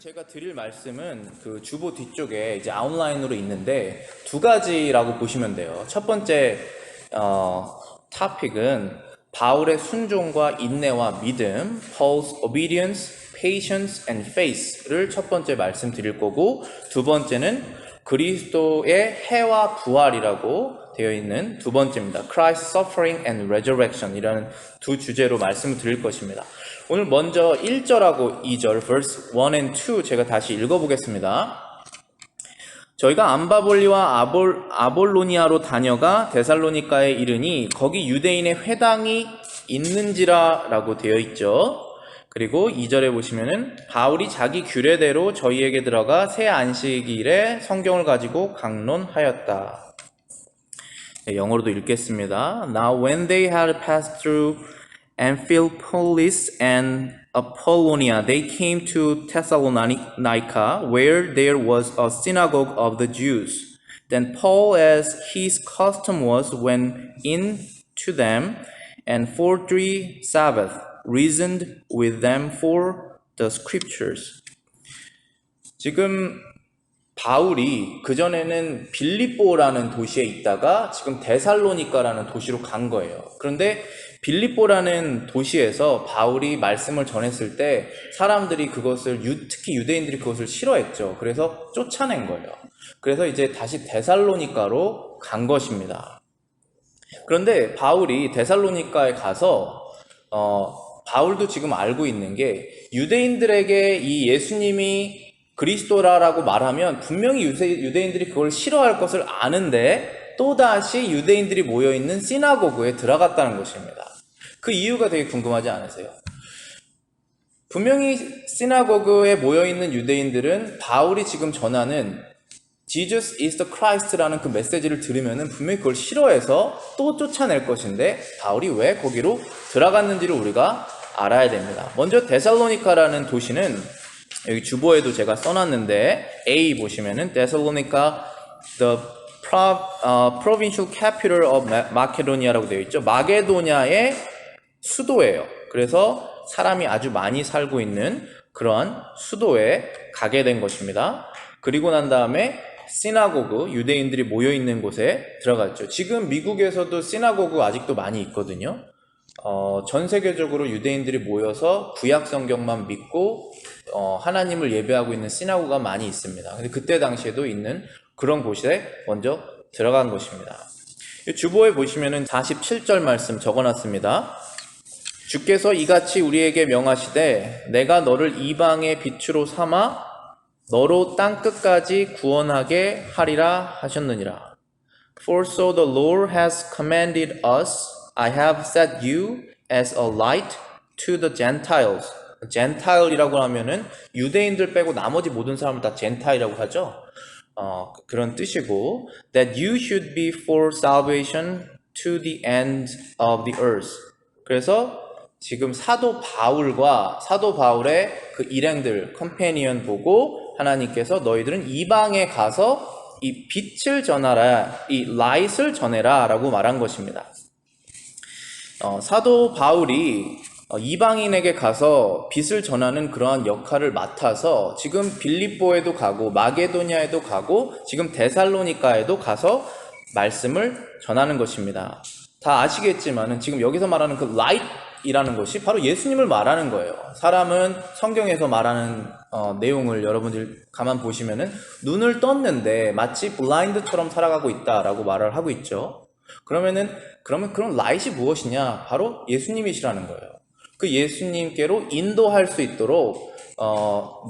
제가 드릴 말씀은 그 주보 뒤쪽에 이제 아웃라인으로 있는데 두 가지라고 보시면 돼요. 첫 번째 토픽은 바울의 순종과 인내와 믿음, Paul's obedience, patience and faith를 첫 번째 말씀드릴 거고, 두 번째는 그리스도의 해와 부활이라고 되어 있는 두 번째입니다. Christ's suffering and resurrection 이라는 두 주제로 말씀을 드릴 것입니다. 오늘 먼저 1절하고 2절, verse 1 and 2 제가 다시 읽어보겠습니다. 저희가 암바볼리와 아볼로니아로 다녀가 데살로니가에 이르니 거기 유대인의 회당이 있는지라 라고 되어 있죠. 그리고 2절에 보시면은 바울이 자기 규례대로 저희에게 들어가 새 안식일에 성경을 가지고 강론하였다. 네, 영어로도 읽겠습니다. Now when they had passed through Amphipolis and Apollonia, they came to Thessalonica, where there was a synagogue of the Jews. Then Paul, as his custom was, went in to them, and for 3 Sabbaths reasoned with them for the scriptures. 지금 바울이 그전에는 빌립보라는 도시에 있다가 지금 데살로니가라는 도시로 간 거예요. 그런데 빌립보라는 도시에서 바울이 말씀을 전했을 때 사람들이 그것을, 특히 유대인들이 그것을 싫어했죠. 그래서 쫓아낸 거예요. 그래서 이제 다시 데살로니가로 간 것입니다. 그런데 바울이 데살로니가에 가서 바울도 지금 알고 있는 게 유대인들에게 이 예수님이 그리스도라고 말하면 분명히 유대인들이 그걸 싫어할 것을 아는데 또다시 유대인들이 모여있는 시나고그에 들어갔다는 것입니다. 그 이유가 되게 궁금하지 않으세요? 분명히 시나고그에 모여있는 유대인들은 바울이 지금 전하는 Jesus is the Christ라는 그 메시지를 들으면 분명히 그걸 싫어해서 또 쫓아낼 것인데 바울이 왜 거기로 들어갔는지를 우리가 알아야 됩니다. 먼저 데살로니카라는 도시는 여기 주보에도 제가 써놨는데 A 보시면은 Thessalonica, the provincial capital of Macedonia라고 되어 있죠. 마게도냐의 수도예요. 그래서 사람이 아주 많이 살고 있는 그러한 수도에 가게 된 것입니다. 그리고 난 다음에 시나고그, 유대인들이 모여있는 곳에 들어갔죠. 지금 미국에서도 시나고그 아직도 많이 있거든요. 전 세계적으로 유대인들이 모여서 구약 성경만 믿고 하나님을 예배하고 있는 시나고가 많이 있습니다. 근데 그때 당시에도 있는 그런 곳에 먼저 들어간 것입니다. 주보에 보시면은 47절 말씀 적어놨습니다. 주께서 이같이 우리에게 명하시되 내가 너를 이방의 빛으로 삼아 너로 땅 끝까지 구원하게 하리라 하셨느니라. For so the Lord has commanded us, I have set you as a light to the Gentiles. Gentile이라고 하면은 유대인들 빼고 나머지 모든 사람을 다 젠타이라고 하죠. 그런 뜻이고, that you should be for salvation to the end of the earth. 그래서 지금 사도 바울의 그 일행들, 컴패니언 보고 하나님께서 너희들은 이방에 가서 이 빛을 전하라, 이 라이트를 전해라 라고 말한 것입니다. 사도 바울이 이방인에게 가서 빛을 전하는 그러한 역할을 맡아서 지금 빌립보에도 가고 마게도냐에도 가고 지금 데살로니가에도 가서 말씀을 전하는 것입니다. 다 아시겠지만 지금 여기서 말하는 그 라이트이라는 것이 바로 예수님을 말하는 거예요. 사람은 성경에서 말하는 내용을 여러분들 가만 보시면은 눈을 떴는데 마치 블라인드처럼 살아가고 있다라고 말을 하고 있죠. 그러면 그런 라이트이 무엇이냐? 바로 예수님이시라는 거예요. 그 예수님께로 인도할 수 있도록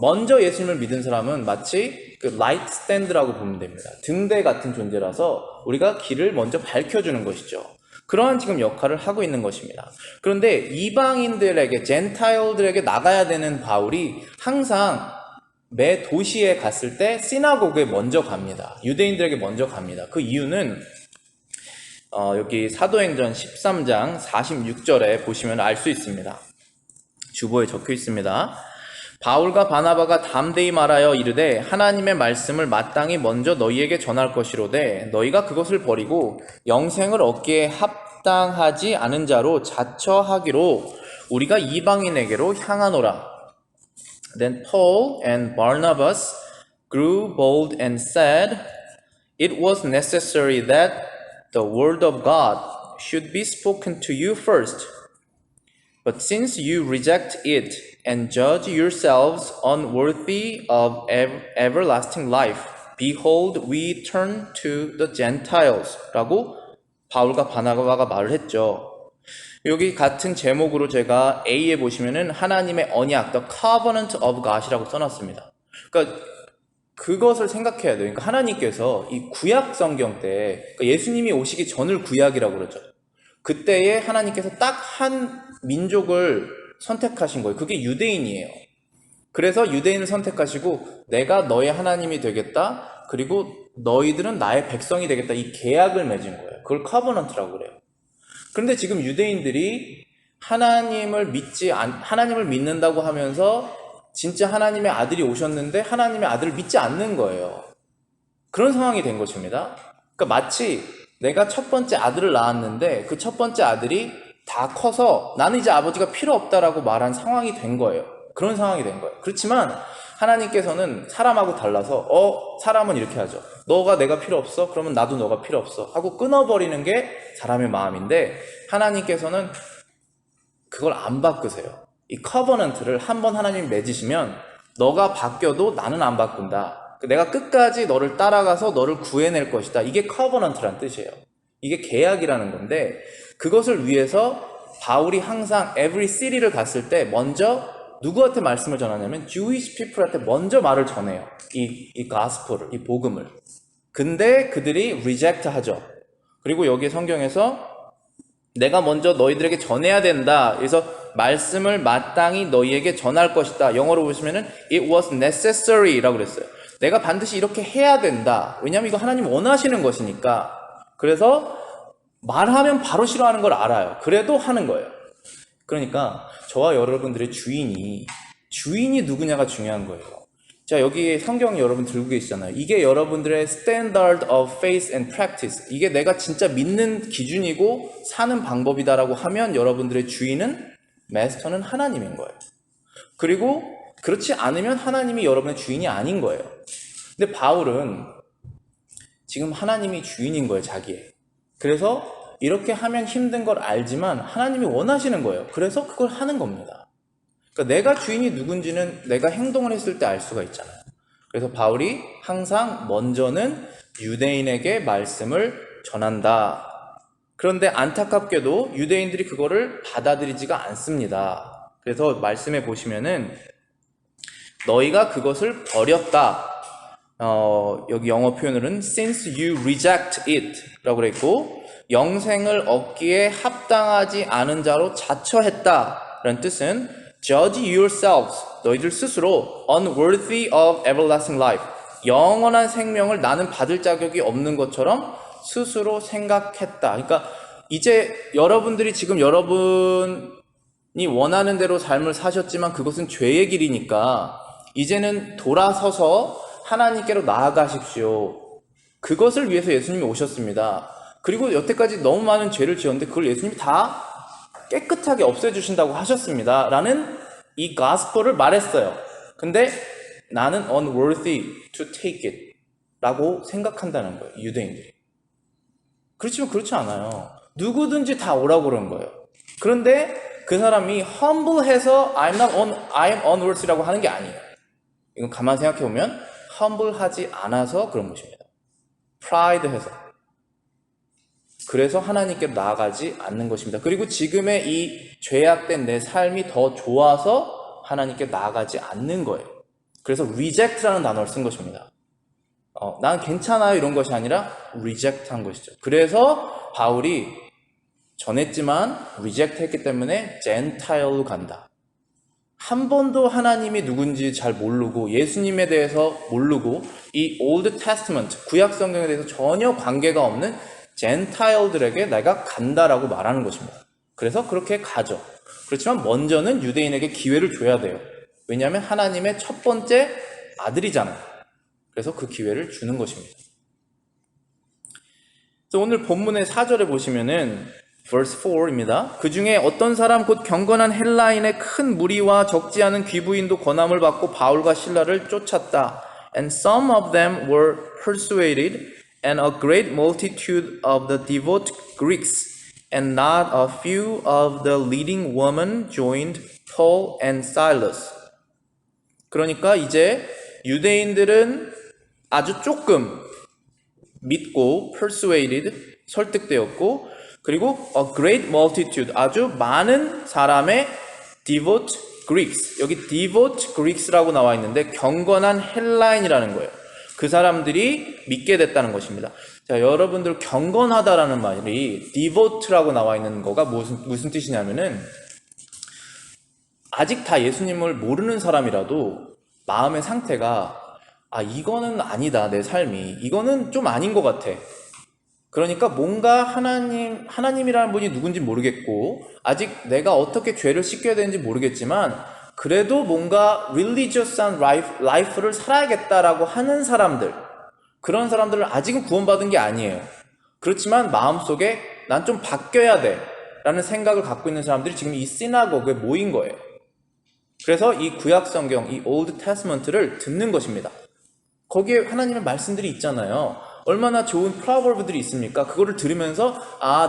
먼저 예수님을 믿은 사람은 마치 그 라이트 스탠드라고 보면 됩니다. 등대 같은 존재라서 우리가 길을 먼저 밝혀주는 것이죠. 그러한 지금 역할을 하고 있는 것입니다. 그런데 이방인들에게, 젠타일들에게 나가야 되는 바울이 항상 매 도시에 갔을 때 시나고그에 먼저 갑니다. 유대인들에게 먼저 갑니다. 그 이유는 여기 사도행전 13장 46절에 보시면 알 수 있습니다. 주보에 적혀 있습니다. 바울과 바나바가 담대히 말하여 이르되 하나님의 말씀을 마땅히 먼저 너희에게 전할 것이로되 너희가 그것을 버리고 영생을 얻기에 합당하지 않은 자로 자처하기로 우리가 이방인에게로 향하노라. Then Paul and Barnabas grew bold and said, "It was necessary that the word of God should be spoken to you first. But since you reject it and judge yourselves unworthy of everlasting life, behold, we turn to the Gentiles." 라고 바울과 바나바가 말을 했죠. 여기 같은 제목으로 제가 A에 보시면은 하나님의 언약, The Covenant of God이라고 써놨습니다. 그러니까 그것을 생각해야 돼요. 그러니까 하나님께서 이 구약 성경 때, 그러니까 예수님이 오시기 전을 구약이라고 그러죠. 그때에 하나님께서 딱 한 민족을 선택하신 거예요. 그게 유대인이에요. 그래서 유대인을 선택하시고 내가 너의 하나님이 되겠다. 그리고 너희들은 나의 백성이 되겠다. 이 계약을 맺은 거예요. 그걸 커버넌트라고 그래요. 그런데 지금 유대인들이 하나님을 믿는다고 하면서 진짜 하나님의 아들이 오셨는데 하나님의 아들을 믿지 않는 거예요. 그런 상황이 된 것입니다. 그러니까 마치 내가 첫 번째 아들을 낳았는데 그 첫 번째 아들이 다 커서 나는 이제 아버지가 필요 없다라고 말한 상황이 된 거예요. 그런 상황이 된 거예요. 그렇지만 하나님께서는 사람하고 달라서 사람은 이렇게 하죠. 너가 내가 필요 없어? 그러면 나도 너가 필요 없어 하고 끊어버리는 게 사람의 마음인데 하나님께서는 그걸 안 바꾸세요. 이 커버넌트를 한번 하나님이 맺으시면 너가 바뀌어도 나는 안 바꾼다. 내가 끝까지 너를 따라가서 너를 구해낼 것이다. 이게 커버넌트란 뜻이에요. 이게 계약이라는 건데 그것을 위해서 바울이 항상 every city를 갔을 때 먼저 누구한테 말씀을 전하냐면 Jewish people한테 먼저 말을 전해요. 이 gospel을, 이 복음을. 근데 그들이 reject 하죠. 그리고 여기 성경에서 내가 먼저 너희들에게 전해야 된다. 그래서 말씀을 마땅히 너희에게 전할 것이다. 영어로 보시면은 it was necessary라고 그랬어요. 내가 반드시 이렇게 해야 된다. 왜냐하면 이거 하나님 원하시는 것이니까. 그래서 말하면 바로 싫어하는 걸 알아요. 그래도 하는 거예요. 그러니까 저와 여러분들의 주인이 누구냐가 중요한 거예요. 자, 여기 성경 여러분 들고 계시잖아요. 이게 여러분들의 standard of faith and practice. 이게 내가 진짜 믿는 기준이고 사는 방법이다라고 하면 여러분들의 주인은 마스터는 하나님인 거예요. 그리고 그렇지 않으면 하나님이 여러분의 주인이 아닌 거예요. 근데 바울은 지금 하나님이 주인인 거예요, 자기의. 그래서 이렇게 하면 힘든 걸 알지만 하나님이 원하시는 거예요. 그래서 그걸 하는 겁니다. 그러니까 내가 주인이 누군지는 내가 행동을 했을 때 알 수가 있잖아요. 그래서 바울이 항상 먼저는 유대인에게 말씀을 전한다. 그런데 안타깝게도 유대인들이 그거를 받아들이지가 않습니다. 그래서 말씀해 보시면은 너희가 그것을 버렸다. 여기 영어 표현으로는 since you reject it 라고 그랬고 영생을 얻기에 합당하지 않은 자로 자처했다 라는 뜻은 judge yourselves 너희들 스스로 unworthy of everlasting life 영원한 생명을 나는 받을 자격이 없는 것처럼 스스로 생각했다. 그러니까 이제 여러분들이 지금 여러분이 원하는 대로 삶을 사셨지만 그것은 죄의 길이니까 이제는 돌아서서 하나님께로 나아가십시오. 그것을 위해서 예수님이 오셨습니다. 그리고 여태까지 너무 많은 죄를 지었는데 그걸 예수님이 다 깨끗하게 없애주신다고 하셨습니다. 라는 이 가스펠을 말했어요. 근데 나는 unworthy to take it 라고 생각한다는 거예요. 유대인들이. 그렇지만 그렇지 않아요. 누구든지 다 오라고 그런 거예요. 그런데 그 사람이 humble해서 I'm unworthy라고 하는 게 아니에요. 이건 가만 생각해 보면 humble하지 않아서 그런 것입니다. pride해서. 그래서 하나님께 나아가지 않는 것입니다. 그리고 지금의 이 죄악된 내 삶이 더 좋아서 하나님께 나아가지 않는 거예요. 그래서 reject라는 단어를 쓴 것입니다. 난 괜찮아요 이런 것이 아니라 reject 한 것이죠. 그래서 바울이 전했지만 reject 했기 때문에 gentile로 간다. 한 번도 하나님이 누군지 잘 모르고 예수님에 대해서 모르고 이 Old Testament 구약 성경에 대해서 전혀 관계가 없는 젠타일들에게 내가 간다라고 말하는 것입니다. 그래서 그렇게 가죠. 그렇지만 먼저는 유대인에게 기회를 줘야 돼요. 왜냐하면 하나님의 첫 번째 아들이잖아요. 그래서 그 기회를 주는 것입니다. 그래서 오늘 본문의 4절에 보시면은 verse 4입니다. 그 중에 어떤 사람 곧 경건한 헬라인의 큰 무리와 적지 않은 귀부인도 권함을 받고 바울과 실라를 쫓았다. And some of them were persuaded, and a great multitude of the devout Greeks, and not a few of the leading women joined Paul and Silas. 그러니까 이제 유대인들은 아주 조금 믿고 persuaded, 설득되었고, 그리고 a great multitude, 아주 많은 사람의 devout Greeks, 여기 devout Greeks라고 나와 있는데 경건한 헬라인이라는 거예요. 그 사람들이 믿게 됐다는 것입니다. 자, 여러분들 경건하다라는 말이 devote라고 나와 있는 거가 무슨 뜻이냐면은 아직 다 예수님을 모르는 사람이라도 마음의 상태가 이거는 아니다, 내 삶이. 이거는 좀 아닌 것 같아. 그러니까 뭔가 하나님이라는 분이 누군지 모르겠고, 아직 내가 어떻게 죄를 씻겨야 되는지 모르겠지만, 그래도 뭔가 religious한 life를 살아야겠다라고 하는 사람들, 그런 사람들은 아직은 구원받은 게 아니에요. 그렇지만 마음속에 난 좀 바뀌어야 돼 라는 생각을 갖고 있는 사람들이 지금 이 시나고그에 모인 거예요. 그래서 이 구약 성경, 이 올드 테스먼트를 듣는 것입니다. 거기에 하나님의 말씀들이 있잖아요. 얼마나 좋은 프로버브들이 있습니까? 그거를 들으면서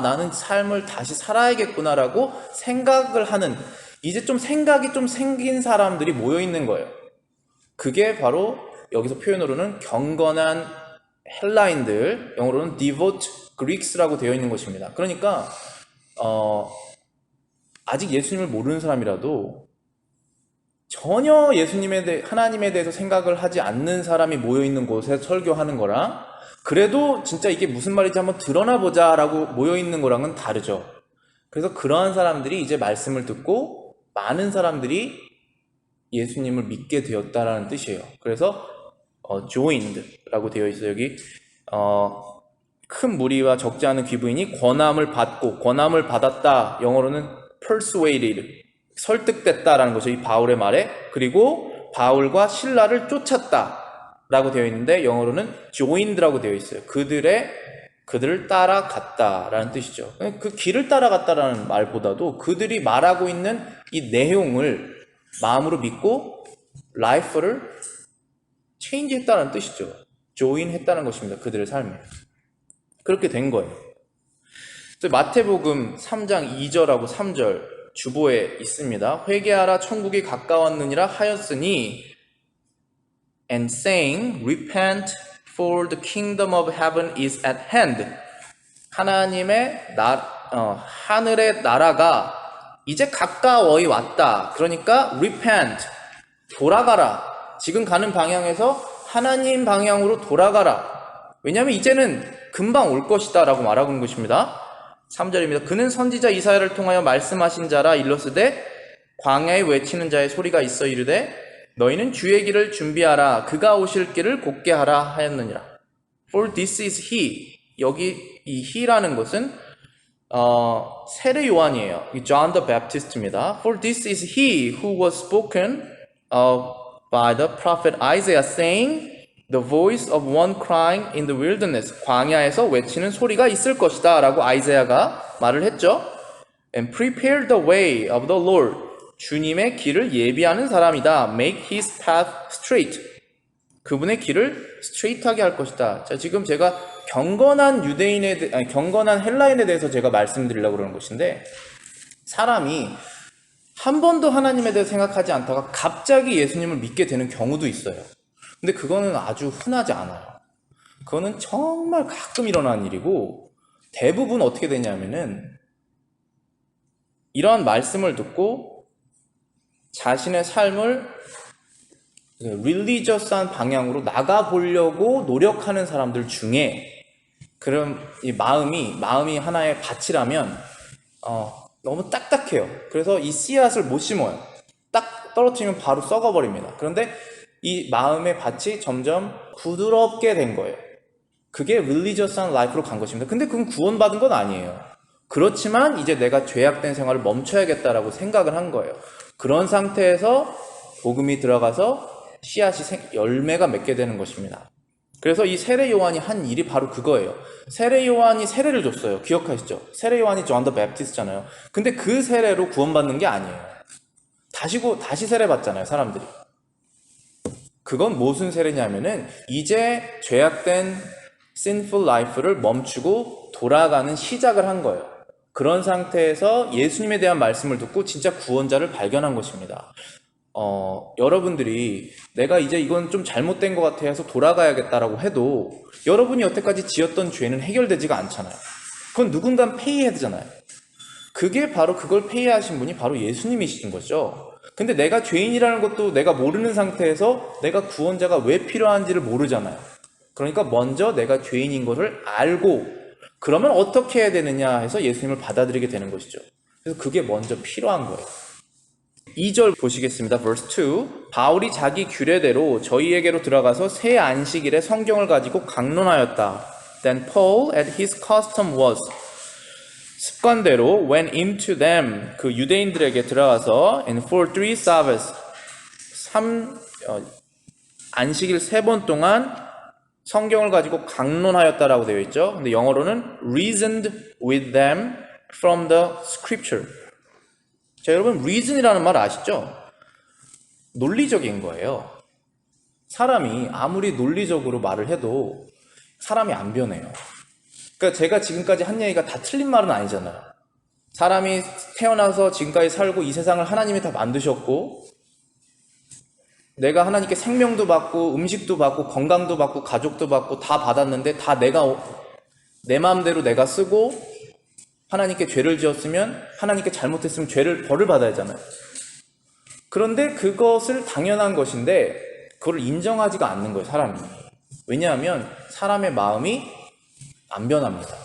나는 삶을 다시 살아야겠구나라고 생각을 하는, 이제 좀 생각이 좀 생긴 사람들이 모여 있는 거예요. 그게 바로 여기서 표현으로는 경건한 헬라인들, 영어로는 devout Greeks라고 되어 있는 것입니다. 그러니까 아직 예수님을 모르는 사람이라도 전혀 하나님에 대해서 생각을 하지 않는 사람이 모여있는 곳에 설교하는 거랑, 그래도 진짜 이게 무슨 말인지 한번 드러나 보자 라고 모여있는 거랑은 다르죠. 그래서 그러한 사람들이 이제 말씀을 듣고 많은 사람들이 예수님을 믿게 되었다라는 뜻이에요. 그래서 joined 라고 되어 있어요. 여기 큰 무리와 적지 않은 귀부인이 권함을 받았다. 영어로는 persuaded, 설득됐다라는 거죠. 이 바울의 말에. 그리고 바울과 실라를 쫓았다 라고 되어 있는데 영어로는 joined라고 되어 있어요. 그들을 따라갔다라는 뜻이죠. 그 길을 따라갔다라는 말보다도 그들이 말하고 있는 이 내용을 마음으로 믿고 라이프를 체인지 했다는 뜻이죠. join 했다는 것입니다. 그들의 삶을. 그렇게 된 거예요. 마태복음 3장 2절하고 3절 주보에 있습니다. 회개하라 천국이 가까웠느니라 하였으니, and saying, repent for the kingdom of heaven is at hand. 하늘의 나라가 이제 가까워이 왔다. 그러니까 repent, 돌아가라. 지금 가는 방향에서 하나님 방향으로 돌아가라. 왜냐하면 이제는 금방 올 것이다 라고 말하고 있는 것입니다. 3절입니다. 그는 선지자 이사야를 통하여 말씀하신 자라. 일러스되 광야에 외치는 자의 소리가 있어 이르되 너희는 주의 길을 준비하라. 그가 오실 길을 곧게 하라 하였느니라. For this is he. 여기 이 he라는 것은 세례 요한이에요. John the Baptist입니다. For this is he who was spoken of by the prophet Isaiah, saying, The voice of one crying in the wilderness. 광야에서 외치는 소리가 있을 것이다 라고 아이사야가 말을 했죠. And prepare the way of the Lord. 주님의 길을 예비하는 사람이다. Make his path straight. 그분의 길을 스트레이트하게 할 것이다. 자, 지금 제가 경건한 경건한 헬라인에 대해서 제가 말씀드리려고 그러는 것인데, 사람이 한 번도 하나님에 대해 생각하지 않다가 갑자기 예수님을 믿게 되는 경우도 있어요. 근데 그거는 아주 흔하지 않아요. 그거는 정말 가끔 일어나는 일이고, 대부분 어떻게 되냐면은 이러한 말씀을 듣고 자신의 삶을 릴리저스한 방향으로 나가보려고 노력하는 사람들 중에, 그럼 이 마음이 하나의 밭이라면 너무 딱딱해요. 그래서 이 씨앗을 못 심어요. 딱 떨어뜨리면 바로 썩어버립니다. 그런데 이 마음의 밭이 점점 부드럽게 된 거예요. 그게 릴리저스한 라이프로 간 것입니다. 근데 그건 구원받은 건 아니에요. 그렇지만 이제 내가 죄악된 생활을 멈춰야겠다라고 생각을 한 거예요. 그런 상태에서 복음이 들어가서 씨앗이 열매가 맺게 되는 것입니다. 그래서 이 세례 요한이 한 일이 바로 그거예요. 세례 요한이 세례를 줬어요. 기억하시죠? 세례 요한이 존 더 베프티스트잖아요. 근데 그 세례로 구원받는 게 아니에요. 다시 세례 받잖아요, 사람들이. 그건 무슨 세례냐면은 이제 죄악된 sinful life를 멈추고 돌아가는 시작을 한 거예요. 그런 상태에서 예수님에 대한 말씀을 듣고 진짜 구원자를 발견한 것입니다. 여러분들이 내가 이제 이건 좀 잘못된 것 같아 해서 돌아가야겠다라고 해도 여러분이 여태까지 지었던 죄는 해결되지가 않잖아요. 그건 누군가 페이해야 되잖아요. 그게 바로 그걸 페이하신 분이 바로 예수님이신 거죠. 근데 내가 죄인이라는 것도 내가 모르는 상태에서 내가 구원자가 왜 필요한지를 모르잖아요. 그러니까 먼저 내가 죄인인 것을 알고 그러면 어떻게 해야 되느냐 해서 예수님을 받아들이게 되는 것이죠. 그래서 그게 먼저 필요한 거예요. 2절 보시겠습니다. verse 2. 바울이 자기 규례대로 저희에게로 들어가서 새 안식일에 성경을 가지고 강론하였다. Then Paul at his custom was 습관대로 went into them 그 유대인들에게 들어가서 and for 3 Sabbaths 안식일 3번 동안 성경을 가지고 강론하였다라고 되어 있죠. 근데 영어로는 reasoned with them from the scripture. 자, 여러분 reason이라는 말 아시죠? 논리적인 거예요. 사람이 아무리 논리적으로 말을 해도 사람이 안 변해요. 그러니까 제가 지금까지 한 얘기가 다 틀린 말은 아니잖아요. 사람이 태어나서 지금까지 살고 이 세상을 하나님이 다 만드셨고 내가 하나님께 생명도 받고 음식도 받고 건강도 받고 가족도 받고 다 받았는데 다 내 마음대로 내가 쓰고 하나님께 죄를 지었으면 하나님께 잘못했으면 벌을 받아야 하잖아요. 그런데 그것을 당연한 것인데 그걸 인정하지가 않는 거예요, 사람이. 왜냐하면 사람의 마음이 안 변합니다.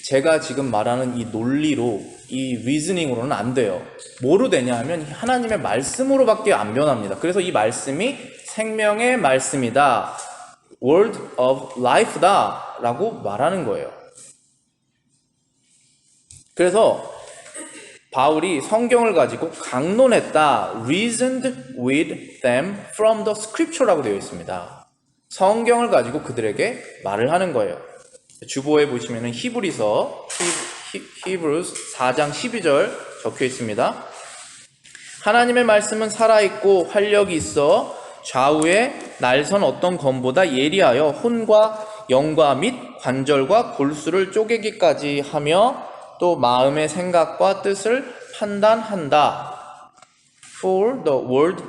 제가 지금 말하는 이 논리로, 이 리즈닝으로는 안 돼요. 뭐로 되냐 하면 하나님의 말씀으로밖에 안 변합니다. 그래서 이 말씀이 생명의 말씀이다. Word of Life다 라고 말하는 거예요. 그래서 바울이 성경을 가지고 강론했다. Reasoned with them from the scripture라고 되어 있습니다. 성경을 가지고 그들에게 말을 하는 거예요. 주보에 보시면은 히브리서 히브루스 4장 12절 적혀 있습니다. 하나님의 말씀은 살아있고 활력이 있어 좌우에 날선 어떤 검보다 예리하여 혼과 영과 및 관절과 골수를 쪼개기까지 하며 또 마음의 생각과 뜻을 판단한다. For the word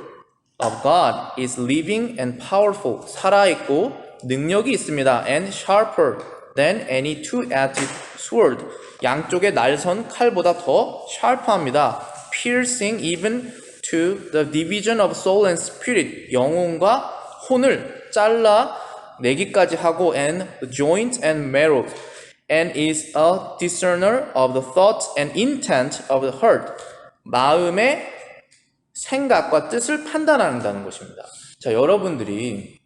of God is living and powerful. 살아있고 능력이 있습니다. And sharper than any two-edged sword. 양쪽의 날선 칼보다 더 샤프합니다. Piercing even to the division of soul and spirit. 영혼과 혼을 잘라 내기까지 하고 and the joint and marrow. And is a discerner of the thoughts and intent of the heart. 마음의 생각과 뜻을 판단한다는 것입니다. 자, 여러분들이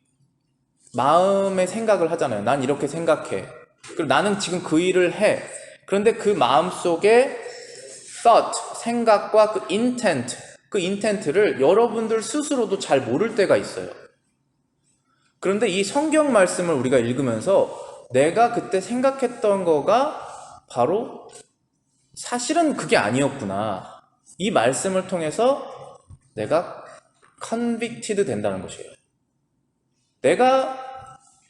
마음의 생각을 하잖아요. 난 이렇게 생각해. 그리고 나는 지금 그 일을 해. 그런데 그 마음 속에 thought, 생각과 그 intent를 여러분들 스스로도 잘 모를 때가 있어요. 그런데 이 성경 말씀을 우리가 읽으면서 내가 그때 생각했던 거가 바로 사실은 그게 아니었구나. 이 말씀을 통해서 내가 convicted 된다는 것이에요. 내가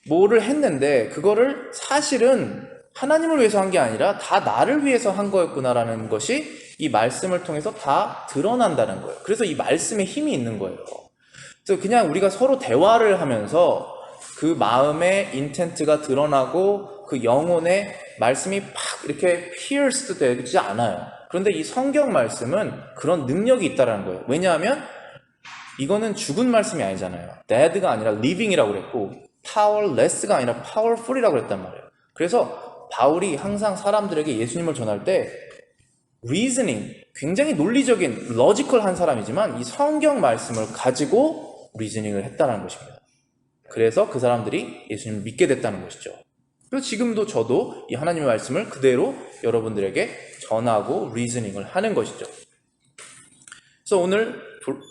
뭐를 했는데 그거를 사실은 하나님을 위해서 한 게 아니라 다 나를 위해서 한 거였구나라는 것이 이 말씀을 통해서 다 드러난다는 거예요. 그래서 이 말씀에 힘이 있는 거예요. 그래서 그냥 우리가 서로 대화를 하면서 그 마음의 인텐트가 드러나고 그 영혼의 말씀이 팍 이렇게 pierced 되지 않아요. 그런데 이 성경 말씀은 그런 능력이 있다는 거예요. 왜냐하면 이거는 죽은 말씀이 아니잖아요. dead가 아니라 living이라고 그랬고 powerless가 아니라 powerful이라고 그랬단 말이에요. 그래서 바울이 항상 사람들에게 예수님을 전할 때 reasoning, 굉장히 논리적인 로지컬한 사람이지만 이 성경 말씀을 가지고 리즈닝을 했다는 것입니다. 그래서 그 사람들이 예수님을 믿게 됐다는 것이죠. 그래서 지금도 저도 이 하나님의 말씀을 그대로 여러분들에게 전하고 리즈닝을 하는 것이죠. 그래서 오늘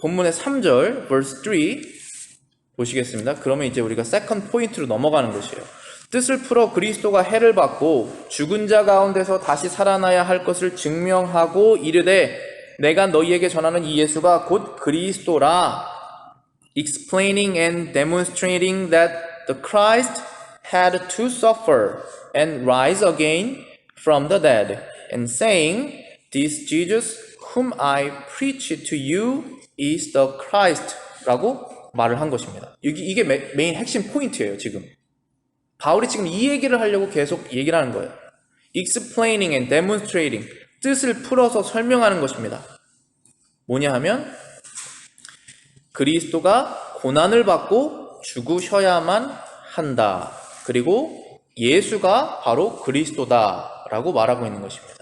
본문의 3절 verse 3 보시겠습니다. 그러면 이제 우리가 세컨드 포인트로 넘어가는 것이에요. 뜻을 풀어 그리스도가 해를 받고 죽은 자 가운데서 다시 살아나야 할 것을 증명하고 이르되 내가 너희에게 전하는 이 예수가 곧 그리스도라. Explaining and demonstrating that the Christ had to suffer and rise again from the dead, and saying, This Jesus whom I preach to you is the Christ 라고 말을 한 것입니다. 이게 메인 핵심 포인트예요. 지금 바울이 지금 이 얘기를 하려고 계속 얘기를 하는 거예요. Explaining and demonstrating, 뜻을 풀어서 설명하는 것입니다. 뭐냐 하면 그리스도가 고난을 받고 죽으셔야만 한다. 그리고 예수가 바로 그리스도다 라고 말하고 있는 것입니다.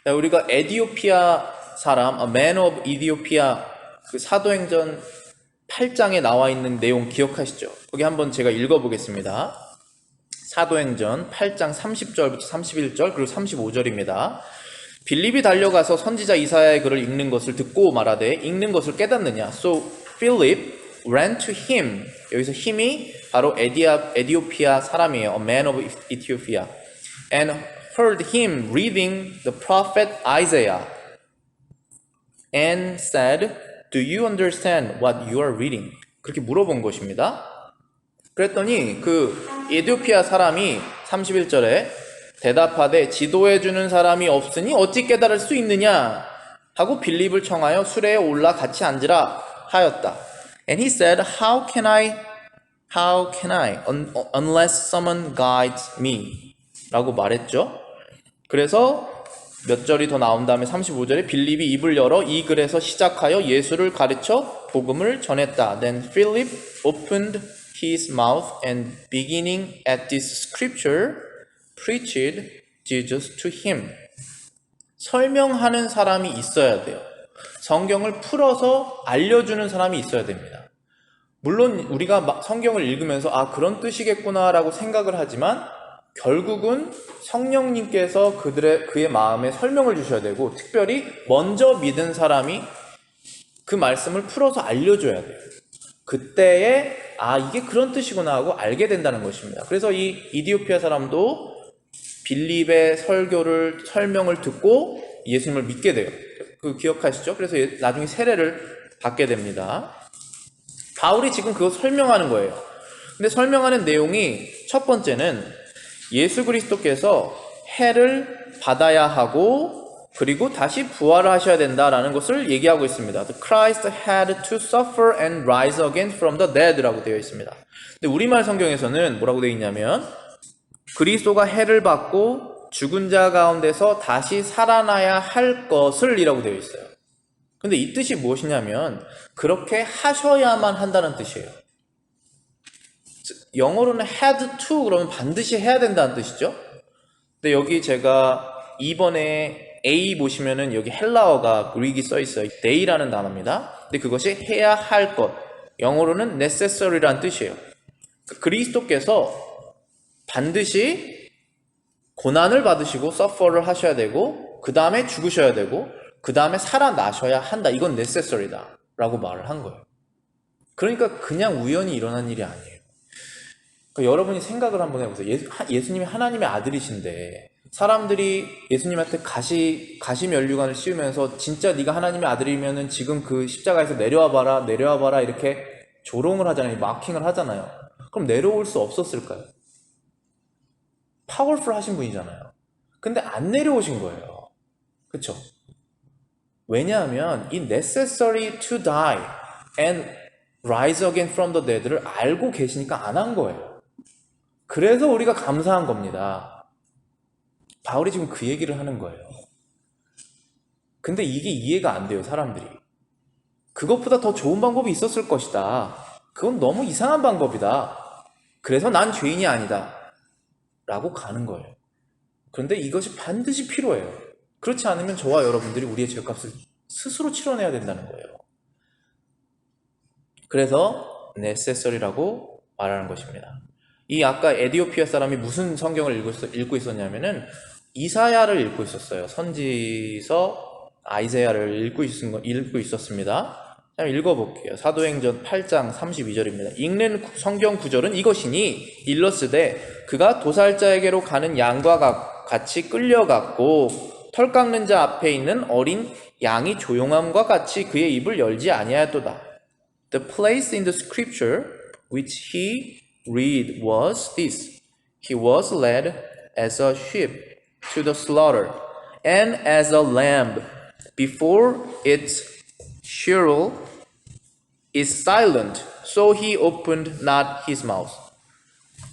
우리가 에디오피아 사람, A Man of Ethiopia, 그 사도행전 8장에 나와 있는 내용 기억하시죠? 거기 한번 제가 읽어보겠습니다. 사도행전 8장 30절부터 31절 그리고 35절입니다. 빌립이 달려가서 선지자 이사야의 글을 읽는 것을 듣고 말하되 읽는 것을 깨닫느냐. So Philip ran to him. 여기서 힘이 바로 에디오피아 사람이에요. A man of Ethiopia. And heard him reading the prophet Isaiah. And said, Do you understand what you are reading? 그렇게 물어본 것입니다. 그랬더니 그 에디오피아 사람이 31절에 대답하되 지도해주는 사람이 없으니 어찌 깨달을 수 있느냐 하고 빌립을 청하여 수레에 올라 같이 앉으라 하였다. And he said, How can I, unless someone guides me? 라고 말했죠. 그래서 몇 절이 더 나온 다음에 35절에 빌립이 입을 열어 이 글에서 시작하여 예수를 가르쳐 복음을 전했다. Then Philip opened his mouth and beginning at this scripture preached Jesus to him. 설명하는 사람이 있어야 돼요. 성경을 풀어서 알려주는 사람이 있어야 됩니다. 물론 우리가 성경을 읽으면서 아 그런 뜻이겠구나 라고 생각을 하지만 결국은 성령님께서 그의 마음에 설명을 주셔야 되고 특별히 먼저 믿은 사람이 그 말씀을 풀어서 알려줘야 돼요. 그때에 아 이게 그런 뜻이구나 하고 알게 된다는 것입니다. 그래서 이 이디오피아 사람도 빌립의 설명을 듣고 예수님을 믿게 돼요. 그 기억하시죠? 그래서 나중에 세례를 받게 됩니다. 바울이 지금 그거 설명하는 거예요. 근데 설명하는 내용이 첫 번째는 예수 그리스도께서 해를 받아야 하고 그리고 다시 부활을 하셔야 된다라는 것을 얘기하고 있습니다. The Christ had to suffer and rise again from the dead 라고 되어 있습니다. 근데 우리말 성경에서는 뭐라고 되어 있냐면 그리스도가 해를 받고 죽은 자 가운데서 다시 살아나야 할 것을 이라고 되어 있어요. 근데 이 뜻이 무엇이냐면 그렇게 하셔야만 한다는 뜻이에요. 영어로는 had to 그러면 반드시 해야 된다는 뜻이죠. 근데 여기 제가 2번에 A 보시면은 여기 헬라어가 그릭이 써 있어요. day라는 단어입니다. 근데 그것이 해야 할 것. 영어로는 necessary라는 뜻이에요. 그리스도께서 반드시 고난을 받으시고 suffer를 하셔야 되고 그 다음에 죽으셔야 되고 그 다음에 살아나셔야 한다. 이건 necessary다 라고 말을 한 거예요. 그러니까 그냥 우연히 일어난 일이 아니에요. 그러니까 여러분이 생각을 한번 해보세요. 예수님이 하나님의 아들이신데 사람들이 예수님한테 가시면류관을 씌우면서 진짜 네가 하나님의 아들이면은 지금 그 십자가에서 내려와 봐라 이렇게 조롱을 하잖아요. 마킹을 하잖아요. 그럼 내려올 수 없었을까요? 파워풀 하신 분이잖아요. 근데 안 내려오신 거예요. 그쵸? 왜냐하면 이 necessary to die and rise again from the dead를 알고 계시니까 안 한 거예요. 그래서 우리가 감사한 겁니다. 바울이 지금 그 얘기를 하는 거예요. 근데 이게 이해가 안 돼요, 사람들이. 그것보다 더 좋은 방법이 있었을 것이다. 그건 너무 이상한 방법이다. 그래서 난 죄인이 아니다. 라고 가는 거예요. 그런데 이것이 반드시 필요해요. 그렇지 않으면 저와 여러분들이 우리의 죄값을 스스로 치러내야 된다는 거예요. 그래서 necessary라고 말하는 것입니다. 이 아까 에디오피아 사람이 무슨 성경을 읽고 있었냐면은 이사야를 읽고 있었어요. 선지서 아이사야를 읽고 있었습니다. 자, 읽어볼게요. 사도행전 8장 32절입니다. 읽는 성경 구절은 이것이니 일러스되 그가 도살자에게로 가는 양과 같이 끌려갔고 털 깎는 자 앞에 있는 어린 양이 조용함과 같이 그의 입을 열지 아니하였도다. The place in the scripture which he read was this. He was led as a sheep to the slaughter, and as a lamb before its shearer is silent, so he opened not his mouth.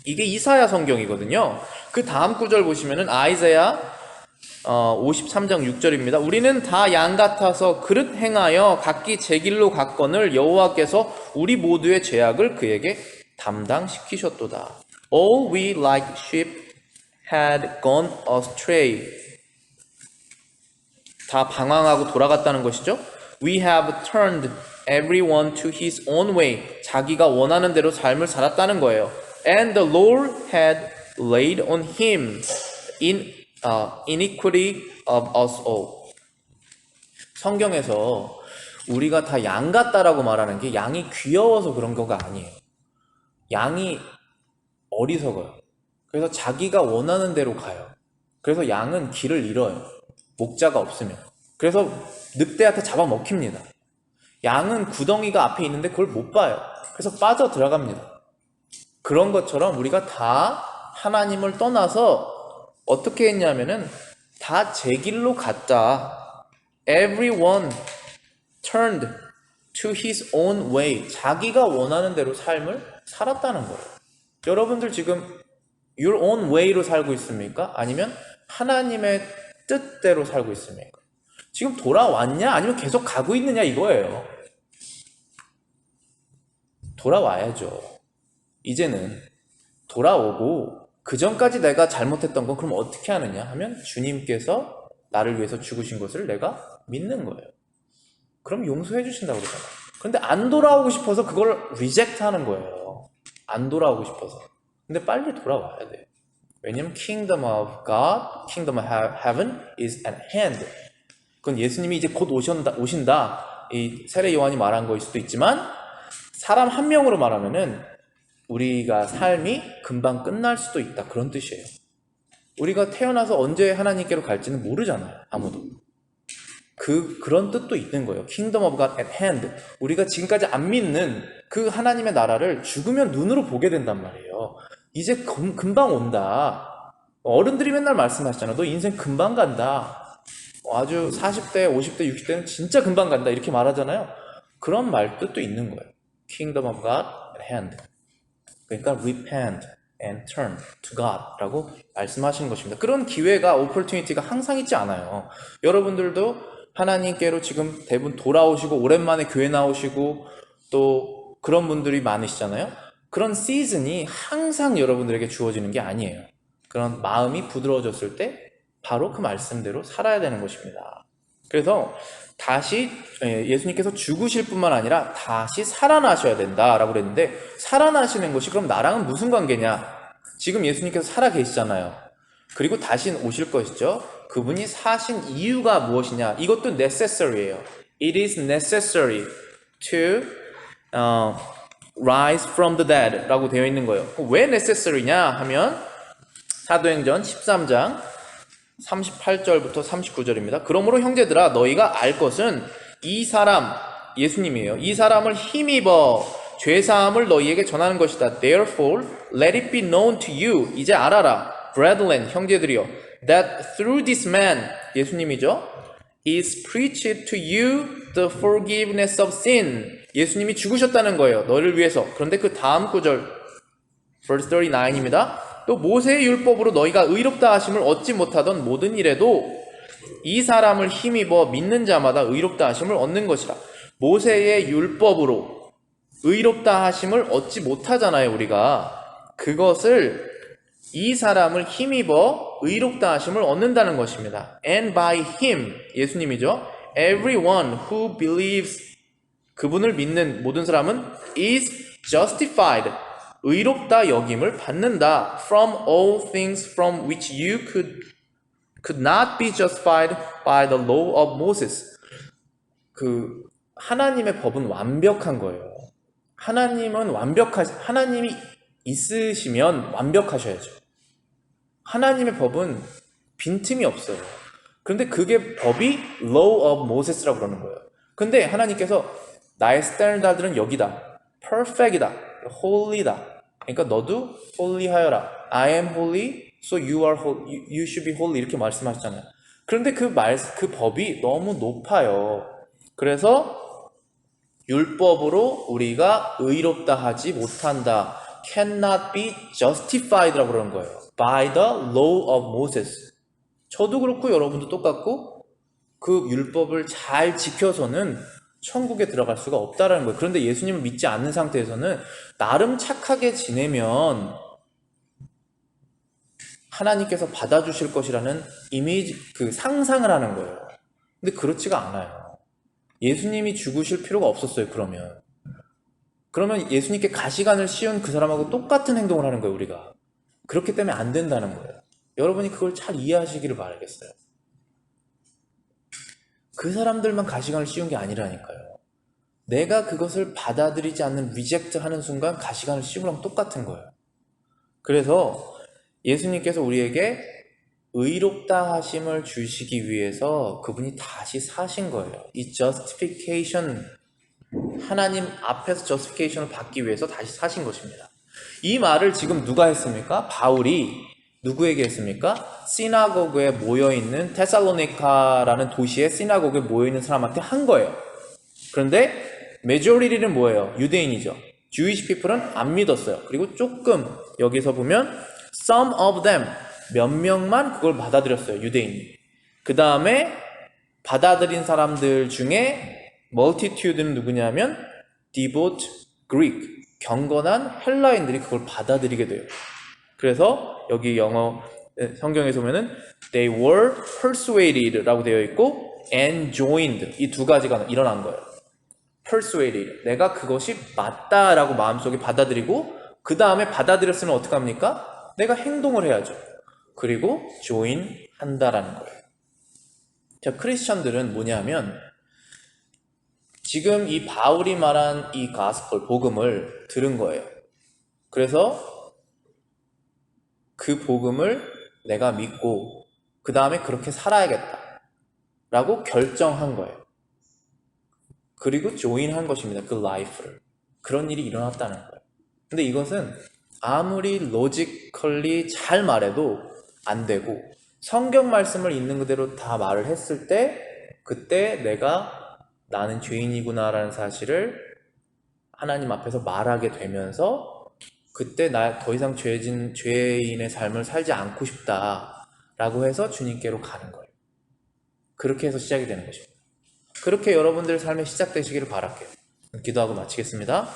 이게 이사야 성경이거든요. 그 다음 구절 보시면은 아이사야 53장 6절입니다. 우리는 다 양 같아서 그릇 행하여 각기 제 길로 갔거늘 여호와께서 우리 모두의 죄악을 그에게 담당시키셨도다. All we like sheep had gone astray. 다 방황하고 돌아갔다는 것이죠. We have turned everyone to his own way. 자기가 원하는 대로 삶을 살았다는 거예요. And the Lord had laid on him iniquity of us all. 성경에서 우리가 다 양 같다라고 말하는 게 양이 귀여워서 그런 거가 아니에요. 양이 어리석어요. 그래서 자기가 원하는 대로 가요. 그래서 양은 길을 잃어요. 목자가 없으면. 그래서 늑대한테 잡아먹힙니다. 양은 구덩이가 앞에 있는데 그걸 못 봐요. 그래서 빠져 들어갑니다. 그런 것처럼 우리가 다 하나님을 떠나서 어떻게 했냐면은 다 제 길로 갔다. Everyone turned to his own way. 자기가 원하는 대로 삶을 살았다는 거예요. 여러분들 지금 your own way로 살고 있습니까? 아니면 하나님의 뜻대로 살고 있습니까? 지금 돌아왔냐? 아니면 계속 가고 있느냐 이거예요. 돌아와야죠. 이제는 돌아오고 그 전까지 내가 잘못했던 건 그럼 어떻게 하느냐 하면 주님께서 나를 위해서 죽으신 것을 내가 믿는 거예요. 그럼 용서해 주신다고 그러잖아요. 그런데 안 돌아오고 싶어서 그걸 리젝트 하는 거예요. 안 돌아오고 싶어서. 근데 빨리 돌아와야 돼요. 왜냐면 Kingdom of God, Kingdom of Heaven is at hand. 그건 예수님이 이제 곧 오신다. 이 세례 요한이 말한 거일 수도 있지만 사람 한 명으로 말하면은 우리가 삶이 금방 끝날 수도 있다. 그런 뜻이에요. 우리가 태어나서 언제 하나님께로 갈지는 모르잖아요. 아무도. 그런 뜻도 있는 거예요. Kingdom of God at hand. 우리가 지금까지 안 믿는 그 하나님의 나라를 죽으면 눈으로 보게 된단 말이에요. 이제 금방 온다. 어른들이 맨날 말씀하시잖아. 너 인생 금방 간다. 아주 40대, 50대, 60대는 진짜 금방 간다. 이렇게 말하잖아요. 그런 말 뜻도 있는 거예요. Kingdom of God at hand. 그러니까 repent and turn to God 라고 말씀하시는 것입니다. 그런 기회가, opportunity가 항상 있지 않아요. 여러분들도 하나님께로 지금 대부분 돌아오시고 오랜만에 교회 나오시고 또 그런 분들이 많으시잖아요. 그런 시즌이 항상 여러분들에게 주어지는 게 아니에요. 그런 마음이 부드러워졌을 때 바로 그 말씀대로 살아야 되는 것입니다. 그래서 다시 예수님께서 죽으실 뿐만 아니라 다시 살아나셔야 된다라고 그랬는데 살아나시는 것이 그럼 나랑은 무슨 관계냐? 지금 예수님께서 살아 계시잖아요. 그리고 다시 오실 것이죠. 그분이 사신 이유가 무엇이냐? 이것도 necessary예요. It is necessary to rise from the dead 라고 되어 있는 거예요. 왜 necessary냐 하면 사도행전 13장 38절부터 39절입니다. 그러므로 형제들아 너희가 알 것은 이 사람 예수님이에요. 이 사람을 힘입어 죄사함을 너희에게 전하는 것이다. Therefore let it be known to you. 이제 알아라. Brethren 형제들이여 that through this man 예수님이죠. is preached to you the forgiveness of sin. 예수님이 죽으셨다는 거예요. 너희를 위해서. 그런데 그 다음 구절 verse 39입니다. 또 모세의 율법으로 너희가 의롭다 하심을 얻지 못하던 모든 일에도 이 사람을 힘입어 믿는 자마다 의롭다 하심을 얻는 것이라. 모세의 율법으로 의롭다 하심을 얻지 못하잖아요, 우리가. 그것을 이 사람을 힘입어 의롭다 하심을 얻는다는 것입니다. And by him, 예수님이죠. Everyone who believes, 그분을 믿는 모든 사람은 is justified, 의롭다 여김을 받는다. From all things from which you could not be justified by the law of Moses. 그 하나님의 법은 완벽한 거예요. 하나님이 있으시면 완벽하셔야죠. 하나님의 법은 빈틈이 없어요. 그런데 그게 법이 Law of Moses라고 그러는 거예요. 근데 하나님께서 나의 스탠다드는 여기다. Perfect이다. Holy다. 그러니까 너도 holy하여라. I am holy, so you are holy. You should be holy. 이렇게 말씀하셨잖아요. 그런데 그 법이 너무 높아요. 그래서 율법으로 우리가 의롭다 하지 못한다. Cannot be justified라고 그러는 거예요. By the law of Moses. 저도 그렇고 여러분도 똑같고 그 율법을 잘 지켜서는 천국에 들어갈 수가 없다라는 거예요. 그런데 예수님을 믿지 않는 상태에서는 나름 착하게 지내면 하나님께서 받아주실 것이라는 이미지, 그 상상을 하는 거예요. 근데 그렇지가 않아요. 예수님이 죽으실 필요가 없었어요, 그러면 예수님께 가시관을 씌운 그 사람하고 똑같은 행동을 하는 거예요, 우리가. 그렇기 때문에 안 된다는 거예요. 여러분이 그걸 잘 이해하시기를 바라겠어요. 그 사람들만 가시관을 씌운 게 아니라니까요. 내가 그것을 받아들이지 않는 리젝트 하는 순간 가시관을 씌운 거랑 똑같은 거예요. 그래서 예수님께서 우리에게 의롭다 하심을 주시기 위해서 그분이 다시 사신 거예요. 이 justification, 하나님 앞에서 justification을 받기 위해서 다시 사신 것입니다. 이 말을 지금 누가 했습니까? 바울이 누구에게 했습니까? 시나고그에 모여있는 테살로니카라는 도시의 시나고그에 모여있는 사람한테 한 거예요. 그런데 메조리티는 뭐예요? 유대인이죠. Jewish people은 안 믿었어요. 그리고 조금 여기서 보면 some of them, 몇 명만 그걸 받아들였어요. 유대인이. 그 다음에 받아들인 사람들 중에 multitude는 누구냐면 devout Greek, 경건한 헬라인들이 그걸 받아들이게 돼요. 그래서 여기 영어 성경에서 보면은 they were persuaded라고 되어 있고 and joined, 이 두 가지가 일어난 거예요. persuaded, 내가 그것이 맞다라고 마음속에 받아들이고 그 다음에 받아들였으면 어떻게 합니까? 내가 행동을 해야죠. 그리고 join 한다라는 거예요. 자, 크리스천들은 뭐냐면 지금 이 바울이 말한 이 가스펠, 복음을 들은 거예요. 그래서 그 복음을 내가 믿고 그 다음에 그렇게 살아야겠다 라고 결정한 거예요. 그리고 조인한 것입니다. 그 라이프를. 그런 일이 일어났다는 거예요. 근데 이것은 아무리 로지컬리 잘 말해도 안 되고 성경 말씀을 있는 그대로 다 말을 했을 때 그때 내가 나는 죄인이구나 라는 사실을 하나님 앞에서 말하게 되면서 그때 나 더 이상 죄인의 삶을 살지 않고 싶다 라고 해서 주님께로 가는 거예요. 그렇게 해서 시작이 되는 것입니다. 그렇게 여러분들 삶이 시작되시기를 바랄게요. 기도하고 마치겠습니다.